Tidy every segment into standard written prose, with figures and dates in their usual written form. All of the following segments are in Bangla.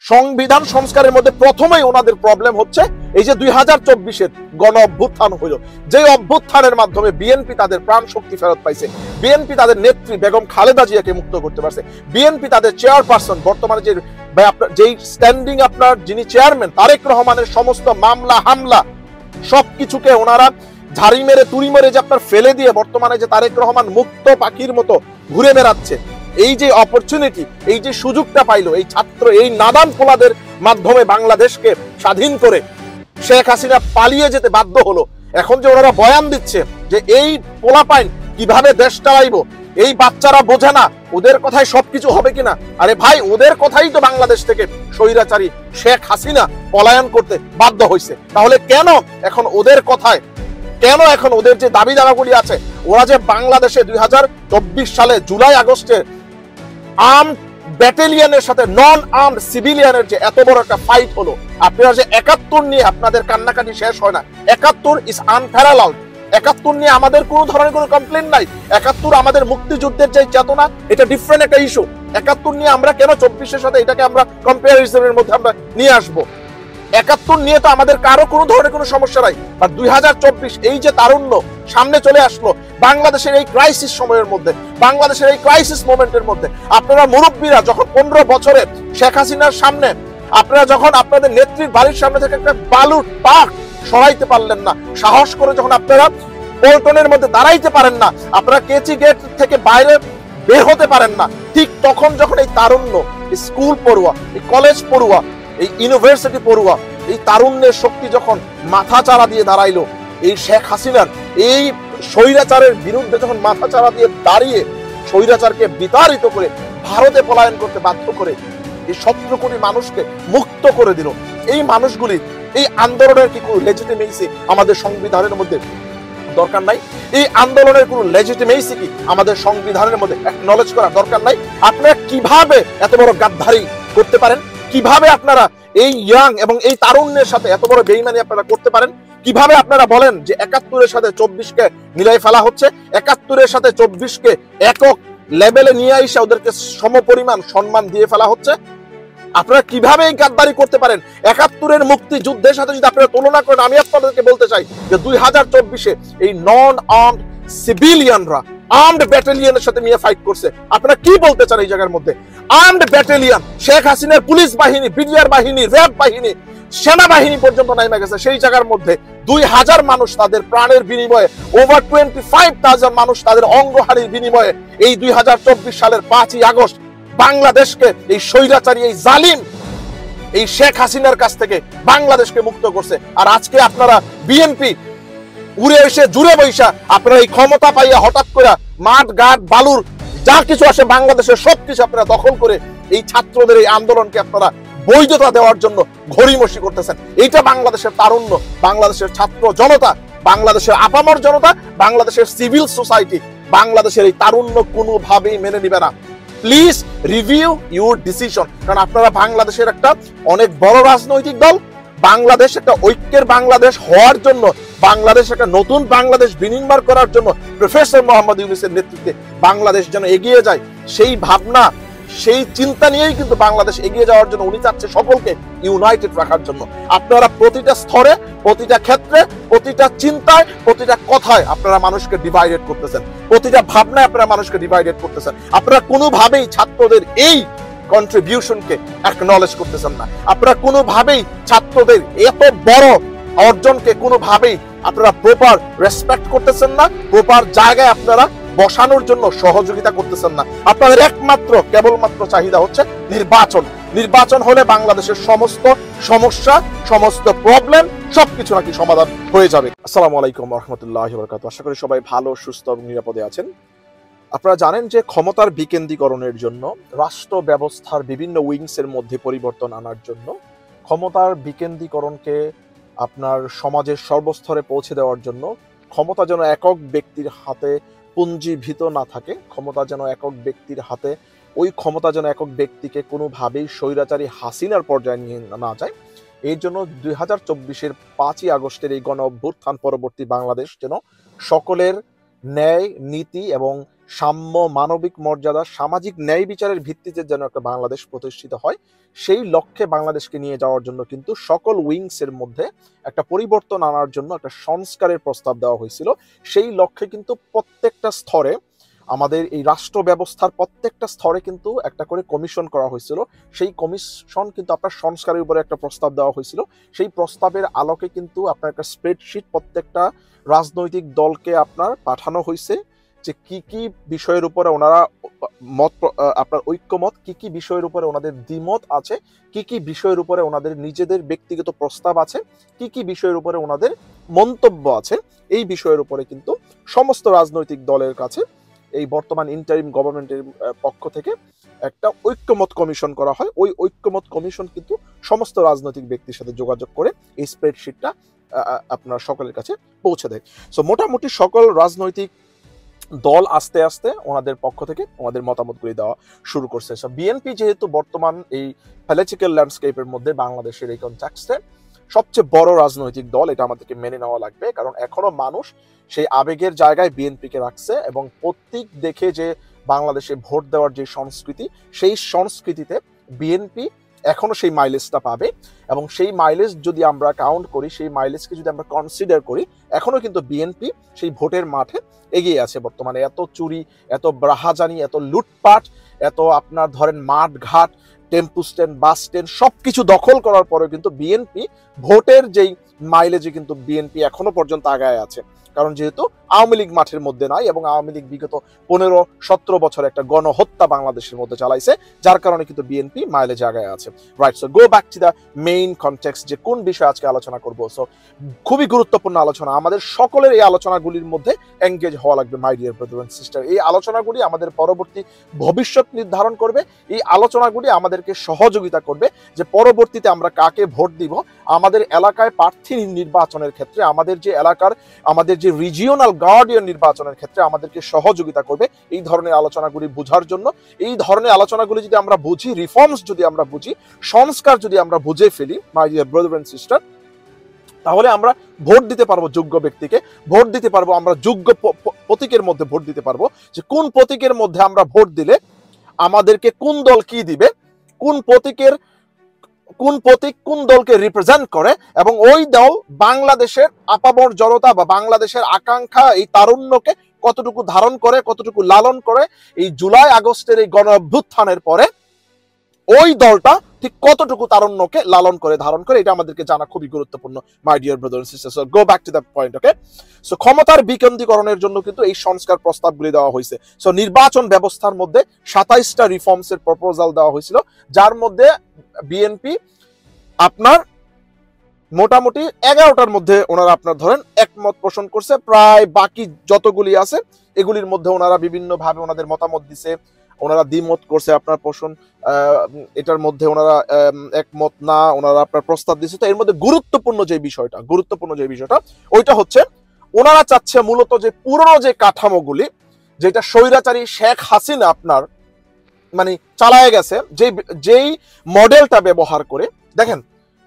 সংবিধান সংস্কারের মধ্যে প্রথমেই ওনাদের প্রবলেম হচ্ছে এই যে 2024-এর গণ অভ্যুত্থান হলো, যে অভ্যুত্থানের মাধ্যমে বিএনপি তাদের প্রাণ শক্তি ফেরত পাইছে, বিএনপি তাদের নেত্রী বেগম খালেদা জিয়াকে মুক্ত করতে পারছে, বিএনপি তাদের চেয়ারপারসন বর্তমানে যেই স্ট্যান্ডিং আপনার যিনি চেয়ারম্যান তারেক রহমানের সমস্ত মামলা হামলা সবকিছুকে ওনারা ঝাড়ি মেরে তুড়ি মেরে যে আপনার ফেলে দিয়ে বর্তমানে যে তারেক রহমান মুক্ত পাখির মতো ঘুরে বেড়াচ্ছে, এই যে অপরচুনিটি, এই যে সুযোগটা পাইলো এই ছাত্র, এই নাদান পোলাদের মাধ্যমে বাংলাদেশকে স্বাধীন করে শেখ হাসিনা পালিয়ে যেতে বাধ্য হলো। এখন যে ওনারা বয়ান দিচ্ছে যে এই পোলাপাইন কিভাবে দেশ চালাইবো, এই বাচ্চারা বোঝে না, ওদের কথায় সবকিছু হবে কিনা। আরে ভাই, ওদের কথাই তো বাংলাদেশ থেকে স্বৈরাচারী শেখ হাসিনা পলায়ন করতে বাধ্য হয়েছে। তাহলে কেন এখন ওদের কথায়, কেন এখন ওদের যে দাবি দাবাগুলি আছে, ওরা যে বাংলাদেশে 2024 সালে জুলাই আগস্টে আর্মড ব্যাটালিয়নের সাথে নন আর্মড সিভিলিয়ানের যে এত বড় একটা ফাইট হলো, আপনারা যে 71 নিয়ে আপনাদের কান্নাকাটি শেষ হয় না। 71 ইজ আনপ্যারালালড। 71 নিয়ে আমাদের কোনো ধরনের কোনো কমপ্লেন নাই। 71 আমাদের মুক্তিযুদ্ধের যে চেতনা, এটা ডিফারেন্ট একটা ইস্যু। 71 নিয়ে আমরা কেন 24-এর সাথে এটাকে আমরা কম্পারিজনের মধ্যে আমরা নিয়ে আসবো? 71 নিয়ে তো আমাদের কারো কোনো ধরনের কোনো সমস্যা নাই। বাট 2024 এই যে তারুণ্য সামনে চলে আসলো বাংলাদেশের এই ক্রাইসিস সময়ের মধ্যে, বাংলাদেশের এই ক্রাইসিস মোমেন্টের মধ্যে, আপনারা মুরব্বীরা যখন 15 বছরে শেখ হাসিনার সামনে আপনারা যখন আপনাদের নেত্রীর বাড়ির সামনে থেকে একটা বালুর পাক সরাইতে পারলেন না, সাহস করে যখন আপনারা পল্টনের মধ্যে দাঁড়াইতে পারেন না, আপনারা কেচি গেট থেকে বাইরে বের হতে পারেন না, ঠিক তখন যখন এই তারুণ্য, স্কুল পড়ুয়া, এই কলেজ পড়ুয়া, এই ইউনিভার্সিটি পড়ুয়া, এই তারুণ্যের শক্তি যখন মাথা চারা দিয়ে দাঁড়াইলো, এই শেখ হাসিনার এই স্বৈরাচারের বিরুদ্ধে যখন মাথা চারা দিয়ে দাঁড়িয়ে স্বৈরাচারকে বিতাড়িত করে ভারতে পলায়ন করতে বাধ্য করে এই 17 কোটি মানুষকে মুক্ত করে দিল, এই মানুষগুলি এই আন্দোলনের কি কোনো লেজিটিমেসি আমাদের সংবিধানের মধ্যে দরকার নাই? এই আন্দোলনের কোনো লেজিটিমেসি কি আমাদের সংবিধানের মধ্যে অ্যাকনলেজ করা দরকার নাই? আপনারা কিভাবে এত বড় গাদ্দারি করতে পারেন? কিভাবে আপনারা এই ইয়াং এবং এই তারুণ্যের সাথে এত বড় বেইমানি আপনারা করতে পারেন? কিভাবে আপনারা বলেন যে 71-এর সাথে 24-কে মিলাই ফেলা হচ্ছে, 71-এর সাথে 24-কে একক লেভেলে নিয়ে এসে ওদেরকে সমপরিমাণ সম্মান দিয়ে ফেলা হচ্ছে? আপনারা কিভাবে এই গাদ্দারি করতে পারেন? 71-এর মুক্তিযুদ্ধের সাথে যদি আপনারা তুলনা করেন, আমি আপনাদেরকে বলতে চাই যে 2024-এ এই নন আর্মড সিভিলিয়ানরা আর্মড ব্যাটালিয়নের সাথে নিয়ে ফাইট করছে। আপনারা কি বলতে চান এই জায়গার মধ্যে? আর্মড ব্যাটালিয়ন, শেখ হাসিনার পুলিশ বাহিনী, বিডিআর বাহিনী, র্যাব বাহিনী, সেনাবাহিনী পর্যন্ত নাইমা গেছে। সেই জায়গার মধ্যে 2000 মানুষ তাদের প্রাণের বিনিময়ে, ওভার 25,000 মানুষ তাদের অঙ্গহানির বিনিময়ে এই 2024 সালের 5ই আগস্ট বাংলাদেশকে এই স্বৈরাচারী, এই জালিম, এই শেখ হাসিনার কাছ থেকে বাংলাদেশকে মুক্ত করছে। আর আজকে আপনারা বিএনপি উড়ে এসে জুড়ে বৈশা আপনারা এই ক্ষমতা পাইয়া হঠাৎ করে মাঠ ঘাট বালুর যা কিছু আসে বাংলাদেশের সবকিছু আপনারা দখল করে এই ছাত্রদের এই আন্দোলনকে আপনারা বৈধতা দেওয়ার জন্য ঘড়িমসি করতেছেন। এইটা বাংলাদেশের তারুণ্য, বাংলাদেশের ছাত্র জনতা, বাংলাদেশের আপামর জনতা, বাংলাদেশের সিভিল সোসাইটি, বাংলাদেশের এই তারুণ্য কোনোভাবেই মেনে নিবে না। Please review your decision. কারণ আপনারা বাংলাদেশের একটা অনেক বড় রাজনৈতিক দল, বাংলাদেশ একটা ঐক্যের বাংলাদেশ হওয়ার জন্য, বাংলাদেশ একটা নতুন বাংলাদেশ বিনির্মাণ করার জন্য প্রফেসর মোহাম্মদ ইউনূসের নেতৃত্বে বাংলাদেশ যেন এগিয়ে যায়, সেই ভাবনা, সেই চিন্তা নিয়েই কিন্তু বাংলাদেশ এগিয়ে যাওয়ার জন্য উনি চাচ্ছে সকলকে ইউনাইটেড রাখার জন্য। আপনারা প্রতিটা স্তরে, প্রতিটা ক্ষেত্রে, প্রতিটা চিন্তায়, প্রতিটা কথায় আপনারা মানুষকে ডিভাইডেড করতেছেন, প্রতিটা ভাবনায় আপনারা মানুষকে ডিভাইডেড করতেছেন। আপনারা কোনোভাবেই ছাত্রদের এই কন্ট্রিবিউশনকে অ্যাকনলেজ করতেছেন না। আপনারা কোনোভাবেই ছাত্রদের এত বড় অর্জনকে কোনোভাবেই আপনারা প্রপার রেসপেক্ট করতেছেন না, প্রপার জায়গায় আপনারা বসানোর জন্য সহযোগিতা করতেছেন না। আপনাদের একমাত্র কেবলমাত্র চাহিদা হচ্ছে নির্বাচন। নির্বাচন হলে বাংলাদেশের সমস্ত সমস্যা, সমস্ত প্রবলেম সবকিছু নাকি সমাধান হয়ে যাবে। আসসালামু আলাইকুম ওয়া রাহমাতুল্লাহি ওয়া বারাকাতুহু। আশা করি সবাই ভালো, সুস্থ এবং নিরাপদে আছেন। আপনারা জানেন যে ক্ষমতার বিকেন্দ্রীকরণের জন্য, রাষ্ট্র ব্যবস্থার বিভিন্ন উইংসের মধ্যে পরিবর্তন আনার জন্য, ক্ষমতার বিকেন্দ্রীকরণকে আপনার সমাজের সর্বস্তরে পৌঁছে দেওয়ার জন্য, ক্ষমতা যেন একক ব্যক্তির হাতে পুঞ্জীভূত না থাকে, ক্ষমতা যেন একক ব্যক্তির হাতে, ওই ক্ষমতা যেন একক ব্যক্তিকে কোনোভাবেই স্বৈরাচারী হাসিনার পর্যায়ে নিয়ে না যায়, এই জন্য 2024-এর 5ই আগস্টের এই গণ অভ্যুত্থান পরবর্তী বাংলাদেশ যেন সকলের ন্যায়, নীতি এবং সাম্য, মানবিক মর্যাদা, সামাজিক ন্যায় বিচারের ভিত্তিতে যেন একটা বাংলাদেশ প্রতিষ্ঠিত হয়, সেই লক্ষ্যে বাংলাদেশকে নিয়ে যাওয়ার জন্য কিন্তু সকল উইংসের মধ্যে একটা পরিবর্তন আনার জন্য একটা সংস্কারের প্রস্তাব দেওয়া হয়েছিল। সেই লক্ষ্যে কিন্তু প্রত্যেকটা স্তরে, আমাদের এই রাষ্ট্র ব্যবস্থার প্রত্যেকটা স্তরে কিন্তু একটা করে কমিশন করা হয়েছিল। সেই কমিশন কিন্তু আপনার সংস্কারের উপরে একটা প্রস্তাব দেওয়া হয়েছিল। সেই প্রস্তাবের আলোকে কিন্তু আপনার একটা স্প্রেডশিট প্রত্যেকটা রাজনৈতিক দলকে আপনার পাঠানো হয়েছে, যে কি কি বিষয়ের উপরে ওনারা আপনার ঐক্যমত, কি কি বিষয়ের উপরে ওনাদের দ্বিমত আছে, কি কি বিষয়ের উপরে ওনাদের নিজেদের ব্যক্তিগত প্রস্তাব আছে, কি কি বিষয়ের উপরে ওনাদের মন্তব্য আছে। এই বিষয়ের উপরে কিন্তু সমস্ত রাজনৈতিক দলের কাছে এই বর্তমান ইন্টারিম গভর্নমেন্টের পক্ষ থেকে একটা ঐক্যমত কমিশন করা হয়। ওই ঐক্যমত কমিশন কিন্তু সমস্ত রাজনৈতিক ব্যক্তির সাথে যোগাযোগ করে এই স্প্রেডশিটটা আপনার সকলের কাছে পৌঁছে দেয়। সো মোটামুটি সকল রাজনৈতিক দল আস্তে আস্তে ওনাদের পক্ষ থেকে ওনাদের মতামতগুলি দেওয়া শুরু করছে। সো বিএনপি যেহেতু বর্তমান এই পলিটিক্যাল ল্যান্ডস্কেপের মধ্যে বাংলাদেশের এই কনটেক্সটে সবচেয়ে বড় রাজনৈতিক দল, এটা আমাদেরকে মেনে নেওয়া লাগবে, কারণ এখনো মানুষ সেই আবেগের জায়গায় বিএনপিকে রাখছে, এবং প্রতীক দেখে যে বাংলাদেশে ভোট দেওয়ার যে সংস্কৃতি, সেই সংস্কৃতিতে বিএনপি এখনো সেই মাইলেজটা পাবে। এবং সেই মাইলেজ যদি আমরা কাউন্ট করি, সেই মাইলেজকে যদি আমরা কনসিডার করি, এখনো কিন্তু বিএনপি সেই ভোটের মাঠে এগিয়ে আছে। বর্তমানে এত চুরি, এত রাহাজানি, এত লুটপাট, এত আপনার ধরেন মাঠ ঘাট, টেম্পু স্ট্যান্ড, বাস স্ট্যান্ড সবকিছু দখল করার পরেও কিন্তু বিএনপি ভোটের যেই মাইলেজে কিন্তু বিএনপি এখনো পর্যন্ত আগায় আছে। কারণ যেহেতু আওয়ামী লীগ মাঠের মধ্যে নাই, এবং আওয়ামী লীগ বিগত 15-17 বছর একটা গণহত্যা বাংলাদেশের মধ্যে চালাইছে, যার কারণে কিন্তু বিএনপি মাইলেজ আগায় আছে। Right, so go back to the main context, যে কোন বিষয়ে আজকে আলোচনা করব। সো খুবই গুরুত্বপূর্ণ আলোচনা, আমাদের সকলের এই আলোচনাগুলির মধ্যে এঙ্গেজ হওয়া লাগবে my dear brother and sister. এই আলোচনাগুলি আমাদের পরবর্তী ভবিষ্যৎ নির্ধারণ করবে। এই আলোচনাগুলি আমাদেরকে সহযোগিতা করবে যে পরবর্তীতে আমরা কাকে ভোট দিব, আমাদের এলাকায় প্রার্থী নির্বাচনের ক্ষেত্রে, আমাদের যে এলাকার, আমাদের যে রিজিওনাল গার্ডিয়ান নির্বাচনের ক্ষেত্রে আমাদেরকে সহযোগিতা করবে এই ধরনের আলোচনাগুলি বোঝার জন্য। এই ধরনের আলোচনাগুলি যদি আমরা বুঝি, রিফর্মস যদি আমরা বুঝি, সংস্কার যদি আমরা বুঝে ফেলি my dear brother and sister, তাহলে আমরা ভোট দিতে পারবো যোগ্য ব্যক্তিকে, ভোট দিতে পারবো আমরা যোগ্য প্রতীকের মধ্যে ভোট দিতে পারবো, যে কোন প্রতীকের মধ্যে আমরা ভোট দিলে আমাদেরকে কোন দল কি দিবে, কোন প্রতীক কোন দলকে রিপ্রেজেন্ট করে, এবং ওই দল বাংলাদেশের আপামর জনতা বা বাংলাদেশের আকাঙ্ক্ষা, এই তারুণ্যকে কতটুকু ধারণ করে, কতটুকু লালন করে। এই জুলাই আগস্টের এই গণ অভ্যুত্থানের পরে ওই দলটা ঠিক কতটুকু তারুণ্যকে লালন করে, ধারণ করে, এটা আমাদেরকে জানা খুবই গুরুত্বপূর্ণ my dear brother and sister. So go back to the point, okay. So ক্ষমতার বিকেন্দ্রীকরণের জন্য কিন্তু এই সংস্কার প্রস্তাবগুলি দেওয়া হয়েছে। সো নির্বাচন ব্যবস্থার মধ্যে 27টা রিফর্মস এর প্রপোজাল দেওয়া হয়েছিল, যার মধ্যে বিএনপি আপনার মোটামুটি 11টার মধ্যে ওনারা আপনার ধরেন একমত পোষণ করছে। প্রায় বাকি যতগুলি আছে এগুলির মধ্যে ওনারা বিভিন্নভাবে ওনাদের মতামত দিছে, ওনারা দ্বিমত করছে আপনার পোষণ, এটার মধ্যে ওনারা একমত না, ওনারা আপনার প্রস্তাব দিচ্ছে। তো এর মধ্যে গুরুত্বপূর্ণ যে বিষয়টা ওইটা হচ্ছে, ওনারা চাচ্ছে মূলত যে পুরনো যে কাঠামোগুলি, যেটা স্বৈরাচারী শেখ হাসিনা আপনার মানে চালায় গেছে, যেই মডেলটা ব্যবহার করে, দেখেন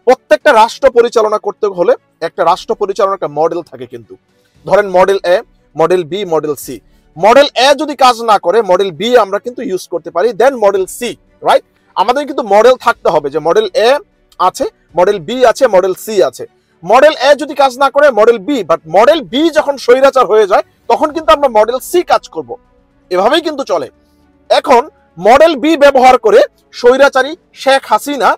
প্রত্যেকটা রাষ্ট্র পরিচালনা করতে হলে একটা রাষ্ট্র পরিচালনার একটা মডেল থাকে, কিন্তু ধরেন model A, model B, model C. Model A যদি কাজ না করে, মডেল বি আমরা কিন্তু ইউজ করতে পারি, দেন মডেল সি, রাইট। আমাদের কিন্তু মডেল থাকতে হবে, যে মডেল এ আছে, মডেল বি আছে, মডেল সি আছে। মডেল এ যদি কাজ না করে, model B, but model B যখন স্বৈরাচার হয়ে যায় তখন কিন্তু আমরা মডেল সি কাজ করব, এভাবেই কিন্তু চলে। এখন মডেল বি ব্যবহার করে স্বৈরাচারী শেখ হাসিনা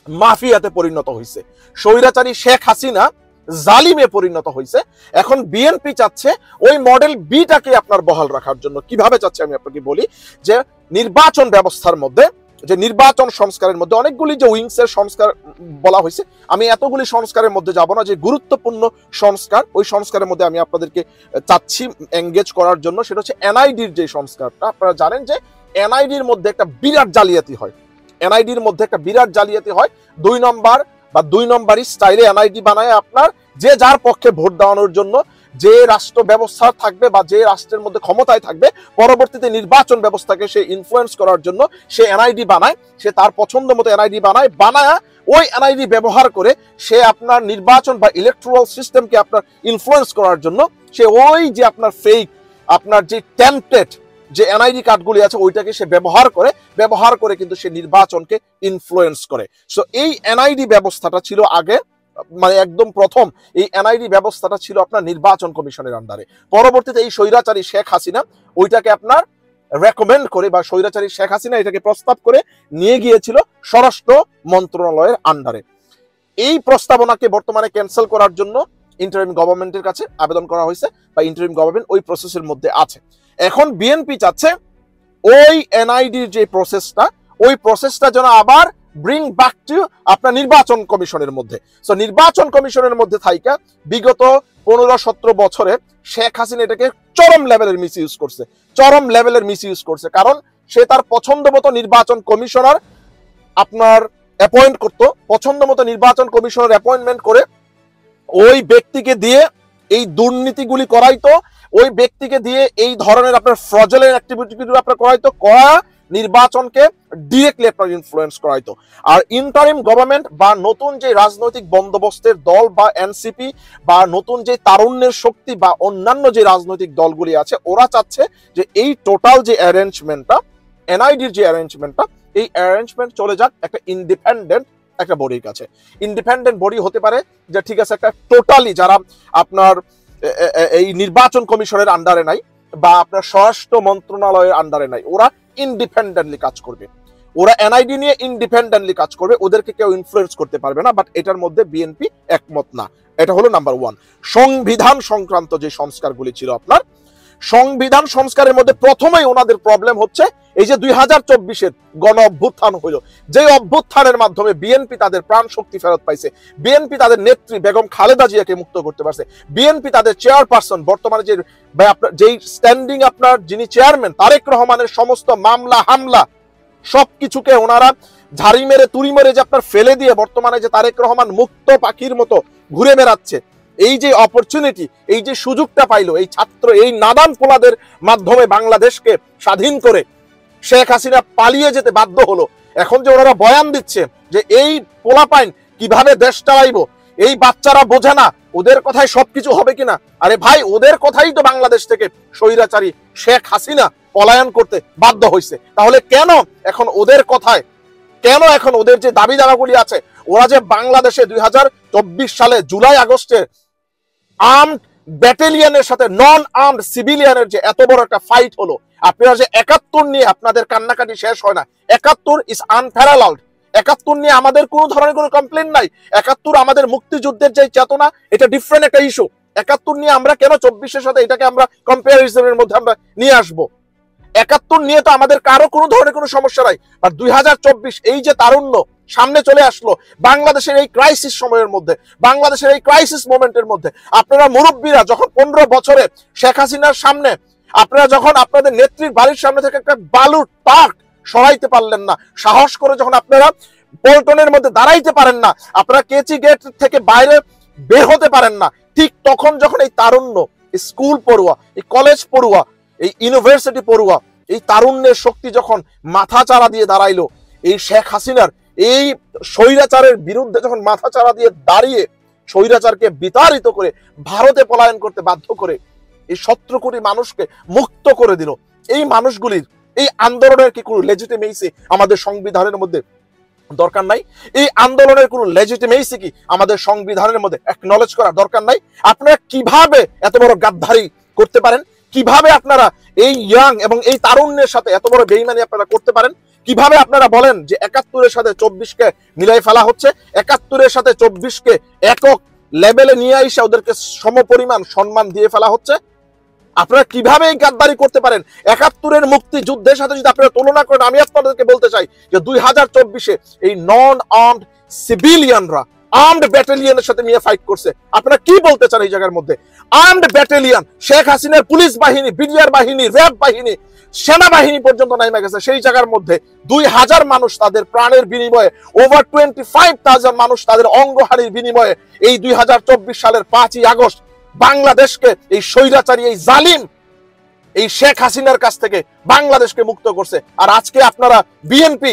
মাফিয়াতে পরিণত হয়েছে, স্বৈরাচারী শেখ হাসিনা জালিমে পরিণত হয়েছে। এখন বিএনপি চাচ্ছে ওই মডেল বিটাকে আপনার বহাল রাখার জন্য। কিভাবে চাচ্ছে আমি আপনাকে বলি, যে নির্বাচন ব্যবস্থার মধ্যে, যে নির্বাচন সংস্কারের মধ্যে অনেকগুলি যে উইংসের সংস্কার বলা হয়েছে, আমি এতগুলি সংস্কারের মধ্যে যাব না। যে গুরুত্বপূর্ণ সংস্কার, ওই সংস্কারের মধ্যে আমি আপনাদেরকে চাচ্ছি এঙ্গেজ করার জন্য, সেটা হচ্ছে এনআইডির যে সংস্কারটা। আপনারা জানেন যে এনআইডির মধ্যে একটা বিরাট জালিয়াতি হয়, এনআইডির মধ্যে একটা বিরাট জালিয়াতি হয়। 2 নম্বর বা 2 নম্বরই স্টাইলে এনআইডি বানায় আপনার, যে যার পক্ষে ভোট দেওয়ানোর জন্য, যে রাষ্ট্র ব্যবস্থা থাকবে বা যে রাষ্ট্রের মধ্যে ক্ষমতায় থাকবে, পরবর্তীতে নির্বাচন ব্যবস্থাকে সে ইনফ্লুয়েন্স করার জন্য সে এনআইডি বানায়, সে তার পছন্দ মতো এনআইডি বানায় ওই এনআইডি ব্যবহার করে সে আপনার নির্বাচন বা ইলেকট্রাল সিস্টেমকে আপনার ইনফ্লুয়েন্স করার জন্য সে ওই যে আপনার ফেক আপনার যে টেম্পলেট যে এনআইডি কার্ডগুলি আছে ওইটাকে সে ব্যবহার করে কিন্তু সে নির্বাচনকে ইনফ্লুয়েন্স করে। সো এই এনআইডি ব্যবস্থাটা ছিল আগে, মানে একদম প্রথম এই এনআইডি ব্যবস্থাটা ছিল আপনার নির্বাচন কমিশনের আন্ডারে। পরবর্তীতে এই স্বৈরাচারী শেখ হাসিনা ওইটাকে আপনার রেকমেন্ড করে, বা স্বৈরাচারী শেখ হাসিনা এটাকে প্রস্তাব করে নিয়ে গিয়েছিল স্বরাষ্ট্র মন্ত্রণালয়ের আন্ডারে। এই প্রস্তাবনাকে বর্তমানে ক্যান্সেল করার জন্য ইন্টারিম গভর্নমেন্টের কাছে আবেদন করা হয়েছে, বা ইন্টারিম গভর্নমেন্ট ওই প্রসেসের মধ্যে আছে। এখন বিএনপি চাচ্ছে ওই এনআইডির যে প্রসেসটা, ওই প্রসেসটা যেন আবার ব্রিং ব্যাক টু আপনার নির্বাচন কমিশনের মধ্যে। সো নির্বাচন কমিশনের মধ্যে থাইকা বিগত 15-17 বছরে শেখ হাসিনা এটাকে চরম লেভেলের মিস ইউজ করছে। কারণ সে তার পছন্দ মতো নির্বাচন কমিশনার আপনার অ্যাপয়েন্ট করতো, পছন্দ মতো নির্বাচন কমিশনার অ্যাপয়েন্টমেন্ট করে ওই ব্যক্তিকে দিয়ে এই দুর্নীতিগুলি করাইতো, ওই ব্যক্তিকে দিয়ে এই ধরনের আপনার ফ্রডুলেন্ট অ্যাক্টিভিটিগুলো আপনার করাইতো, নির্বাচনকে ডিরেক্টলি আপনার ইনফ্লুয়েন্স করাইতো। আর ইন্টারিম গভর্নমেন্ট বা নতুন যে রাজনৈতিক বন্দোবস্তের দল বা এনসিপি বা নতুন যে তারুণ্যের শক্তি বা অন্যান্য যে রাজনৈতিক দলগুলি আছে, ওরা চাচ্ছে যে এই টোটাল যে অ্যারেঞ্জমেন্টটা, এনআইডির যে অ্যারেঞ্জমেন্টটা, এই অ্যারেঞ্জমেন্ট চলে যাক একটা ইন্ডিপেন্ডেন্ট একটা বডির কাছে। ইন্ডিপেন্ডেন্ট বডি হতে পারে যে ঠিক আছে একটা টোটালি যারা আপনার এই নির্বাচন কমিশনের আন্ডারে নাই বা আপনার স্বরাষ্ট্র মন্ত্রণালয়ের আন্ডারে নাই, ওরা ইন্ডিপেন্ডেন্টলি কাজ করবে, ওরা এনআইডি নিয়ে ইন্ডিপেন্ডেন্টলি কাজ করবে, ওদেরকে কেউ ইনফ্লুয়েন্স করতে পারবে না। বাট এটার মধ্যে বিএনপি একমত না। এটা হলো নাম্বার 1। সংবিধান সংক্রান্ত যে সংস্কারগুলি ছিল আপনার, সংবিধান সংস্কারের মধ্যে প্রথমেই ওনাদের প্রবলেম হচ্ছে এই যে 2024-এর গণ অভ্যুত্থান হলো, যে অভ্যুত্থানের মাধ্যমে বিএনপি তাদের প্রাণ শক্তি ফেরত পাইছে, বিএনপি তাদের নেত্রী বেগম খালেদা জিয়াকে মুক্ত করতে পারছে, বিএনপি তাদের চেয়ারপারসন বর্তমানে যেই স্ট্যান্ডিং আপনার যিনি চেয়ারম্যান তারেক রহমানের সমস্ত মামলা হামলা সবকিছুকে ওনারা ঝাড়ি মেরে তুড়ি মেরে যে আপনার ফেলে দিয়ে বর্তমানে যে তারেক রহমান মুক্ত পাখির মতো ঘুরে বেড়াচ্ছে, এই যে অপরচুনিটি, এই যে সুযোগটা পাইলো এই ছাত্র, এই নাদান পোলাদের মাধ্যমে বাংলাদেশকে স্বাধীন করে শেখ হাসিনা পালিয়ে যেতে বাধ্য হলো। এখন যে ওনারা বয়ান দিচ্ছে যে এই পোলাপাইন কিভাবে দেশ চালাইবো, এই বাচ্চারা বোঝে না, ওদের কথায় সবকিছু হবে কিনা। আরে ভাই, ওদের কথাই তো বাংলাদেশ থেকে স্বৈরাচারী শেখ হাসিনা পলায়ন করতে বাধ্য হয়েছে। তাহলে কেন এখন ওদের কথায়, কেন এখন ওদের যে দাবি দাবাগুলি আছে, ওরা যে বাংলাদেশে 2024 সালে জুলাই আগস্টে আর্মড ব্যাটালিয়নের সাথে নন আর্মড সিভিলিয়ানের যে এত বড় একটা ফাইট হলো, আপনারা যে 71 নিয়ে আপনাদের কান্নাকাটি শেষ হয় না। 71 ইজ আনপ্যারালালড। 71 নিয়ে আমাদের কোনো ধরনের কোনো কমপ্লেন নাই। 71 আমাদের মুক্তিযুদ্ধের যে চেতনা, এটা ডিফারেন্ট একটা ইস্যু। 71 নিয়ে আমরা কেন 24-এর সাথে এটাকে আমরা কম্পারিজনের মধ্যে আমরা নিয়ে আসবো? 71 নিয়ে তো আমাদের কারো কোনো ধরনের কোনো সমস্যা নাই। আর 2024 এই যে তারুণ্য সামনে চলে আসলো বাংলাদেশের এই ক্রাইসিস সময়ের মধ্যে, বাংলাদেশের এই ক্রাইসিস মোমেন্টের মধ্যে, আপনারা মুরব্বীরা যখন 15 বছরে শেখ হাসিনার সামনে আপনারা যখন আপনাদের নেত্রীর বাড়ির সামনে থেকে একটা বালুর ট্রাক সরাইতে পারলেন না, সাহস করে যখন আপনারা পল্টনের মধ্যে দাঁড়াইতে পারেন না, আপনারা কেচি গেট থেকে বাইরে বের হতে পারেন না, ঠিক তখন যখন এই তারুণ্য, স্কুল পড়ুয়া, এই কলেজ পড়ুয়া, এই ইউনিভার্সিটি পড়ুয়া, এই তারুণ্যের শক্তি যখন মাথা চারা দিয়ে দাঁড়াইলো, এই শেখ হাসিনার এই স্বৈরাচারের বিরুদ্ধে যখন মাথা চারা দিয়ে দাঁড়িয়ে স্বৈরাচারকে বিতাড়িত করে ভারতে পলায়ন করতে বাধ্য করে এই 17 কোটি মানুষকে মুক্ত করে দিল, এই মানুষগুলির এই আন্দোলনের কি কোনো লেজিটিমেসি আমাদের সংবিধানের মধ্যে দরকার নাই? এই আন্দোলনের কোনো লেজিটিমেসি কি আমাদের সংবিধানের মধ্যে অ্যাকনলেজ করা দরকার নাই? আপনারা কিভাবে এত বড় গাদ্দারি করতে পারেন? কিভাবে আপনারা এই ইয়াং এবং এই তারুণ্যের সাথে এত বড় বেইমানি আপনারা করতে পারেন? কিভাবে আপনারা বলেন যে 71-এর সাথে 24-কে মিলাই ফেলা হচ্ছে, 71-এর সাথে 24-কে একক লেভেলে নিয়ে এসে ওদেরকে সমপরিমাণ সম্মান দিয়ে ফেলা হচ্ছে? আপনারা কিভাবে এই গাদ্দারি করতে পারেন? 71-এর মুক্তিযুদ্ধের সাথে যদি আপনারা তুলনা করেন, আমি আপনাদেরকে বলতে চাই যে 2024-এ এই নন আর্মড সিভিলিয়ানরা আর্মড ব্যাটালিয়নের সাথে নিয়ে ফাইট করছে। আপনারা কি বলতে চান এই জায়গার মধ্যে? আর্মড ব্যাটালিয়ন, শেখ হাসিনার পুলিশ বাহিনী, বিডিআর বাহিনী, র্যাব বাহিনী, সেনাবাহিনী পর্যন্ত নাইমা গেছে। সেই জায়গার মধ্যে 2000 মানুষ তাদের প্রাণের বিনিময়ে, ওভার 25,000 মানুষ তাদের অঙ্গহানির বিনিময়ে এই 2024 সালের 5ই আগস্ট বাংলাদেশকে এই স্বৈরাচারী, এই জালিম, এই শেখ হাসিনার কাছ থেকে বাংলাদেশকে মুক্ত করছে। আর আজকে আপনারা বিএনপি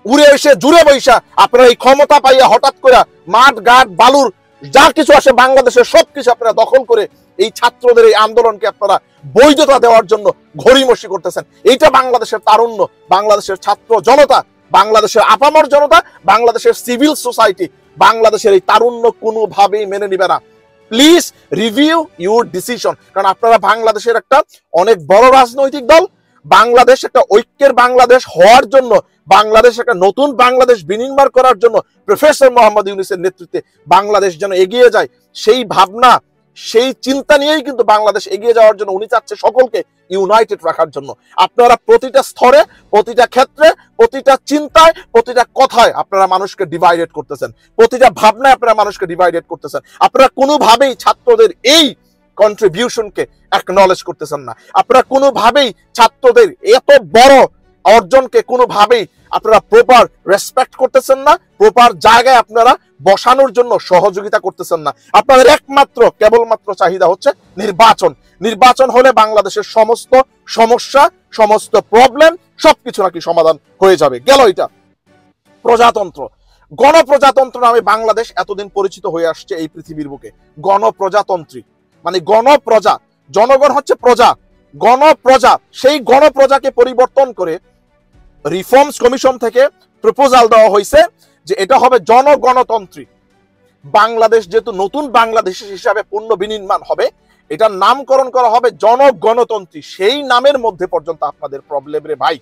উড়ে এসে জুড়ে বৈশা আপনারা এই ক্ষমতা পাইয়া হঠাৎ করে মাঠ ঘাট বালুর যা কিছু আসে বাংলাদেশের সবকিছু আপনারা দখল করে এই ছাত্রদের এই আন্দোলনকে আপনারা বৈধতা দেওয়ার জন্য ঘড়িমসি করতেছেন। এইটা বাংলাদেশের তারুণ্য, বাংলাদেশের ছাত্র জনতা, বাংলাদেশের আপামর জনতা, বাংলাদেশের সিভিল সোসাইটি, বাংলাদেশের এই তারুণ্য কোনোভাবেই মেনে নিবে না। Please review your decision. কারণ আপনারা বাংলাদেশের একটা অনেক বড় রাজনৈতিক দল, বাংলাদেশ একটা ঐক্যের বাংলাদেশ হওয়ার জন্য, বাংলাদেশ একটা নতুন বাংলাদেশ বিনির্মাণ করার জন্য প্রফেসর মোহাম্মদ ইউনূসের নেতৃত্বে বাংলাদেশ যেন এগিয়ে যায়, সেই ভাবনা সেই চিন্তা নিয়েই কিন্তু বাংলাদেশ এগিয়ে যাওয়ার জন্য উনি চাচ্ছে সকলকে ইউনাইটেড রাখার জন্য। আপনারা প্রতিটা স্তরে, প্রতিটা ক্ষেত্রে, প্রতিটা চিন্তায়, প্রতিটা কথায় আপনারা মানুষকে ডিভাইডেড করতেছেন, প্রতিটা ভাবনায় আপনারা মানুষকে ডিভাইডেড করতেছেন। আপনারা কোনোভাবেই ছাত্রদের এই কন্ট্রিবিউশনকে অ্যাকনলেজ করতেছেন না, আপনারা কোনোভাবেই ছাত্রদের এত বড় অর্জনকে কোনোভাবেই আপনারা প্রপার রেসপেক্ট করতেছেন না, প্রপার জায়গায় আপনারা বসানোর জন্য সহযোগিতা করতেছেন না। আপনাদের একমাত্র কেবলমাত্র চাহিদা হচ্ছে নির্বাচন। নির্বাচন হলে বাংলাদেশের সমস্ত সমস্যা, সমস্ত প্রবলেম সবকিছু নাকি সমাধান হয়ে যাবে। গেল এটা। প্রজাতন্ত্র, গণপ্রজাতন্ত্র নামে বাংলাদেশ এতদিন পরিচিত হয়ে আসছে এই পৃথিবীর বুকে। গণপ্রজাতন্ত্রী মানে গণপ্রজা, জনগণ হচ্ছে প্রজা, গণপ্রজা। সেই গণপ্রজাকে পরিবর্তন করে রিফর্মস কমিশন থেকে প্রপোজাল দেওয়া হয়েছে যে এটা হবে জনগণতন্ত্রী বাংলাদেশ। যেহেতু নতুন বাংলাদেশ হিসাবে পূর্ণ বিনির্মাণ হবে, এটার নামকরণ করা হবে জনগণতন্ত্রী। সেই নামের মধ্যে পর্যন্ত আপনাদের প্রবলেম রে ভাই।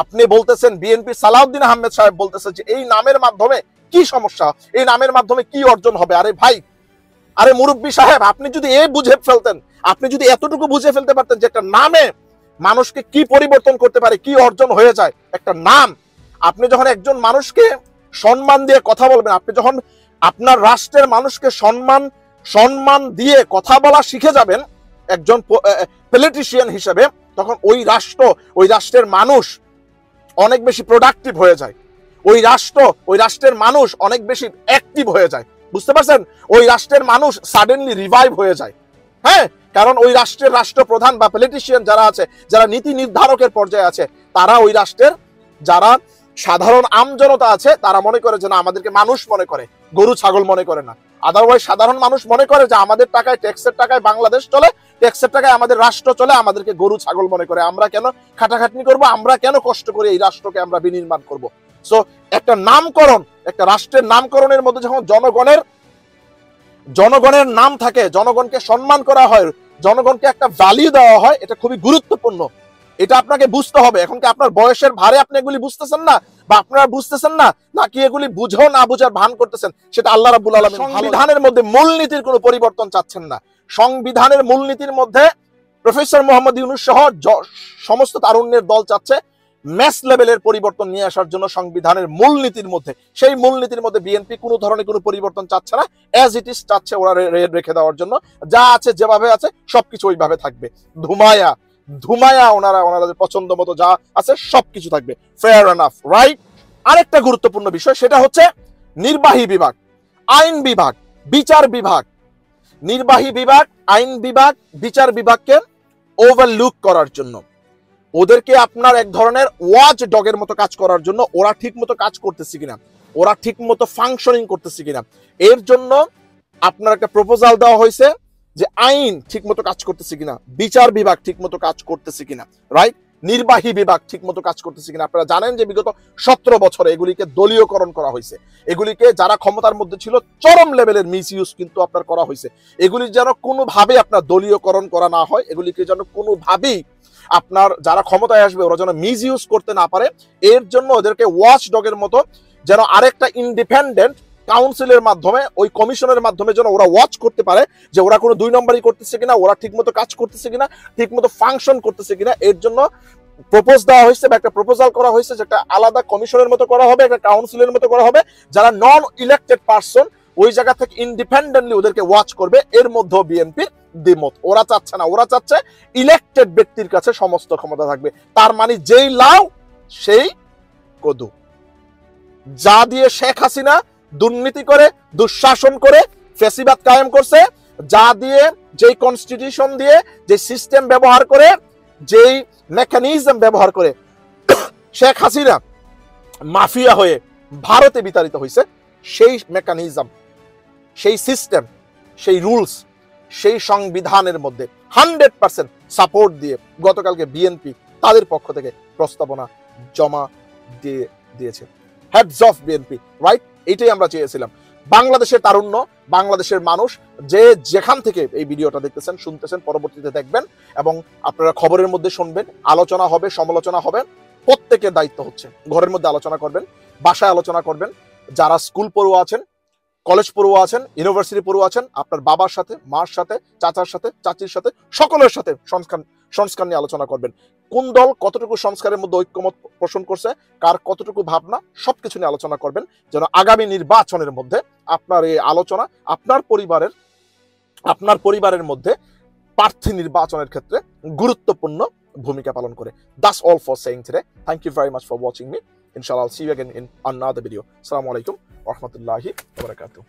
আপনি বলতেছেন, বিএনপি সালাউদ্দিন আহমেদ সাহেব বলতেছে যে এই নামের মাধ্যমে কি সমস্যা, এই নামের মাধ্যমে কি অর্জন হবে। আরে ভাই, আরে মুরব্বী সাহেব, আপনি যদি বুঝে ফেলতেন, আপনি যদি এতটুকু বুঝে ফেলতে পারতেন যে একটা নামে মানুষকে কি পরিবর্তন করতে পারে, কি অর্জন হয়ে যায় একটা নাম। আপনি যখন একজন মানুষকে সম্মান দিয়ে কথা বলবেন, আপনি যখন আপনার রাষ্ট্রের মানুষকে সম্মান দিয়ে কথা বলা শিখে যাবেন একজন পলিটিশিয়ান হিসেবে, তখন ওই রাষ্ট্রের মানুষ অনেক বেশি প্রোডাক্টিভ হয়ে যায়। ওই রাষ্ট্রের মানুষ অনেক বেশি অ্যাক্টিভ হয়ে যায়। বুঝতে পারছেন? ওই রাষ্ট্রের মানুষ সাডেনলি রিভাইভ হয়ে যায়। হ্যাঁ, কারণ ওই রাষ্ট্রের রাষ্ট্রপ্রধান বা পলিটিশিয়ান যারা আছে, যারা নীতি নির্ধারকের পর্যায়ে আছে, তারা ওই রাষ্ট্রের যারা সাধারণ আমজনতা আছে, তারা মনে করে যে না, আমাদেরকে মানুষ মনে করে, গরু ছাগল মনে করে না। আদারওয়াইজ সাধারণ মানুষ মনে করে যে আমাদের টাকায়, ট্যাক্সের টাকায় বাংলাদেশ চলে, ট্যাক্সের টাকায় আমাদের রাষ্ট্র চলে, আমাদেরকে গরু ছাগল মনে করে। আমরা কেন খাটাখাটনি করব, আমরা কেন কষ্ট করে এই রাষ্ট্রকে আমরা বিনির্মাণ করব। সো একটা নামকরণ, একটা রাষ্ট্রের নামকরণের মধ্যে যখন জনগণের নাম থাকে, জনগণকে সম্মান করা হয়, জনগণকে একটা ভ্যালু দেওয়া হয়, এটা খুবই গুরুত্বপূর্ণ। এটা আপনাকে বুঝতে হবে। এখন কি আপনার বয়সের ভারে আপনি এগুলি বুঝতেছেন না, বা আপনারা বুঝতেছেন না, নাকি এগুলি বুঝেও না বুঝার ভান করতেছেন, সেটা আল্লাহ রাব্বুল আলামিন। সংবিধানের মধ্যে মূলনীতির কোনো পরিবর্তন চাচ্ছেন না। সংবিধানের মূলনীতির মধ্যে প্রফেসর মোহাম্মদ ইউনূস সহ সমস্ত তারুণ্যের দল চাচ্ছে ম্যাস লেভেলের পরিবর্তন নিয়ে আসার জন্য সংবিধানের মূলনীতির মধ্যে। সেই মূলনীতির মধ্যে বিএনপি কোনো ধরনের কোনো পরিবর্তন চাচ্ছে না, অ্যাজ ইট ইজ চাচ্ছে ওরা রেখে দেওয়ার জন্য। যা আছে যেভাবে আছে সবকিছু ওইভাবে থাকবে। ধুমায়া ওনারা পছন্দ মতো যা আছে সবকিছু থাকবে। Fair enough, right? আরেকটা গুরুত্বপূর্ণ বিষয়, সেটা হচ্ছে নির্বাহী বিভাগ, আইন বিভাগ, বিচার বিভাগ। নির্বাহী বিভাগ, আইন বিভাগ, বিচার বিভাগকে ওভারলুক করার জন্য, ওদেরকে আপনার এক ধরনের ওয়াচ ডগের মতো কাজ করার জন্য, ওরা ঠিক মতো কাজ করতেছে কিনা, ওরা ঠিক মতো ফাংশনিং করতেছে কিনা, এর জন্য আপনার একটা প্রপোজাল দেওয়া হয়েছে যে আইন ঠিক মতো কাজ করতেছে কিনা, বিচার বিভাগ ঠিক মতো কাজ করতেছে কিনা, রাইট? নির্বাহী বিভাগ ঠিক মতো কাজ করতেছে কিনা। আপনারা জানেন যে বিগত 17 বছরে এগুলিকে দলীয়করণ করা হয়েছে। এগুলিকে যারা ক্ষমতার মধ্যে ছিল চরম লেভেলের মিসইউজ কিন্তু আপনার করা হয়েছে। এগুলি যেন কোনোভাবে আপনার দলীয়করণ করা না হয়, এগুলিকে যেন কোনোভাবেই আপনার যারা ক্ষমতায় আসবে ওরা যেন মিসইউজ করতে না পারে, এর জন্য ওদেরকে ওয়াচ ডগের মতো যেন আরেকটা ইন্ডিপেন্ডেন্ট কাউন্সিলের মাধ্যমে, ওই কমিশনের মাধ্যমে যেন ওরা ওয়াচ করতে পারে যে ওরা কোনো 2 নম্বরই করতেছে কিনা, ওরা ঠিকমতো কাজ করতেছে কিনা, ঠিকমতো ফাংশন করতেছে কিনা। এর জন্য প্রপোজ দেওয়া হয়েছে বা একটা প্রপোজাল করা হয়েছে যে একটা আলাদা কমিশনের মতো করা হবে, একটা কাউন্সিলের মতো করা হবে, যারা নন ইলেক্টেড পারসন ওই জায়গা থেকে ইন্ডিপেন্ডেন্টলি ওদেরকে ওয়াচ করবে। এর মধ্যেও বিএনপির দ্বিমত। ওরা চাচ্ছে না, ওরা চাচ্ছে ইলেক্টেড ব্যক্তির কাছে সমস্ত ক্ষমতা থাকবে। তার মানে যেই লাউ সেই কদু। যা দিয়ে শেখ হাসিনা দুর্নীতি করে, দুঃশাসন করে ফ্যাসিবাদ কায়েম করছে, যা দিয়ে, যেই কনস্টিটিউশন দিয়ে, যে সিস্টেম ব্যবহার করে, যেই মেকানিজম ব্যবহার করে শেখ হাসিনা মাফিয়া হয়ে ভারতে বিতাড়িত হয়েছে, সেই মেকানিজম, সেই সিস্টেম, সেই রুলস, সেই সংবিধানের মধ্যে 100% সাপোর্ট দিয়ে গতকালকে বিএনপি তাদের পক্ষ থেকে প্রস্তাবনা জমা দিয়েছে। Heads of BNP, right? এটাই আমরা চেয়েছিলাম। বাংলাদেশের তারুণ্য, বাংলাদেশের মানুষ যে যেখান থেকে এই ভিডিওটা দেখতেছেন, শুনতেছেন, পরবর্তীতে দেখবেন এবং আপনারা খবরের মধ্যে শুনবেন, আলোচনা হবে, সমালোচনা হবে। প্রত্যেকের দায়িত্ব হচ্ছে ঘরের মধ্যে আলোচনা করবেন, বাসায় আলোচনা করবেন। যারা স্কুল পড়ুয়া আছেন, কলেজ পড়ুয়া আছেন, ইউনিভার্সিটি পড়ুয়া আছেন, আপনার বাবার সাথে, মার সাথে, চাচার সাথে, চাচির সাথে, সকলের সাথে সংস্কার নিয়ে আলোচনা করবেন। কোন দল কতটুকু সংস্কারের মধ্যে ঐক্যমত পোষণ করছে, কার কতটুকু ভাবনা, সবকিছু নিয়ে আলোচনা করবেন, যেন আগামী নির্বাচনের মধ্যে আপনার এই আলোচনা আপনার পরিবারের মধ্যে প্রার্থী নির্বাচনের ক্ষেত্রে গুরুত্বপূর্ণ ভূমিকা পালন করে। That's all for saying today. Thank you very much for watching me. Inshallah, I'll see you again in another video. Assalamu alaikum wa rahmatullahi wa barakatuh.